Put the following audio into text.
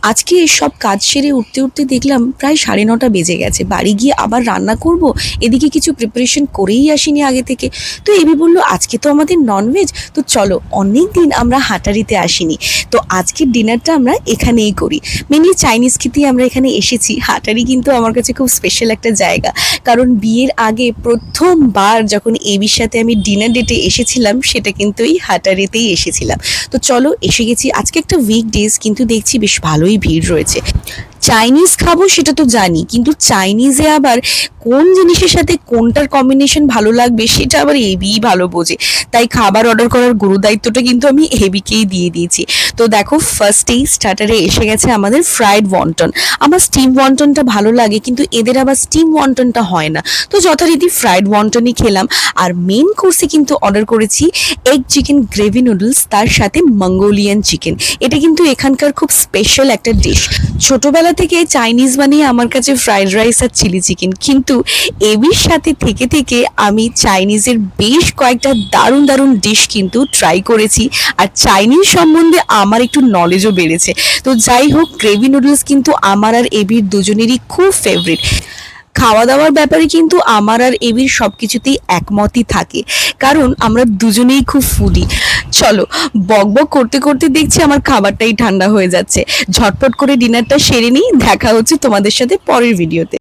আজকে সব কাজ সেরে উঠতে উঠতে দেখলাম প্রায় 9:30 বেজে গেছে। বাড়ি গিয়ে আবার রান্না করব, এদিকে কিছু প্রিপারেশন করেই আসিনি আগে থেকে। তো এবি বলল আজকে তো আমাদের ননভেজ, তো চলো অনেক দিন আমরা হাটারিতে আসিনি, তো আজকের ডিনারটা আমরা এখানেই করি। মেনলি চাইনিজ খেতেই আমরা এখানে এসেছি। হাটারি কিন্তু আমার কাছে খুব স্পেশাল একটা জায়গা, কারণ বিয়ের আগে প্রথমবার যখন এবির সাথে আমি ডিনার ডেটে এসেছিলাম সেটা কিন্তু এই হাটারিতেই এসেছিলাম। তো চলো এসে গেছি। আজকে একটা উইকডেজ, কিন্তু দেখছি বেশ ভালোই ভিড় রয়েছে। চাইনিজ খাবো সেটা তো জানি, কিন্তু চাইনিজে আবার কোন জিনিসের সাথে কোনটার কম্বিনেশন ভালো লাগবে সেটা আবার এবিই ভালো বোঝে। তাই খাবার অর্ডার করার গুরু দায়িত্বটা কিন্তু আমি এবিকেই দিয়ে দিয়েছি। তো দেখো ফার্স্টেই স্টার্টারে এসে গেছে আমাদের ফ্রাইড ওয়ন্টন। আমার স্টিম ওয়ন্টনটা ভালো লাগে, কিন্তু এদের আবার স্টিম ওয়ন্টনটা হয় না, তো যথারীতি ফ্রাইড ওয়ন্টনই খেলাম। আর মেন কোর্সে কিন্তু অর্ডার করেছি এগ চিকেন গ্রেভি নুডলস, তার সাথে মঙ্গোলিয়ান চিকেন। এটা কিন্তু এখানকার খুব স্পেশাল একটা ডিশ। ছোটবেলা থেকে চাইনিজ বানিয়ে আমার কাছে ফ্রাইড রাইস আর চিলি চিকেন, কিন্তু এবির সাথে থেকে থেকে আমি চাইনিজের বেশ কয়েকটা দারুণ দারুণ ডিশ কিন্তু ট্রাই করেছি, আর চাইনিজ সম্বন্ধে আমার একটু নলেজও বেড়েছে। তো যাই হোক, গ্রেভি নুডলস কিন্তু আমার আর এবির দুজনেরই খুব ফেভারিট। খাওয়া দাওয়ার ব্যাপারে কিন্তু আমার আর এবির সব কিছুতেই একমতই থাকে, কারণ আমরা দুজনেই খুব ফুডি। চলো, বকবক করতে করতে দেখছি আমার খাবারটাই ঠান্ডা হয়ে যাচ্ছে। ঝটপট করে ডিনারটা সেরে নিই, দেখা হচ্ছে তোমাদের সাথে পরের ভিডিওতে।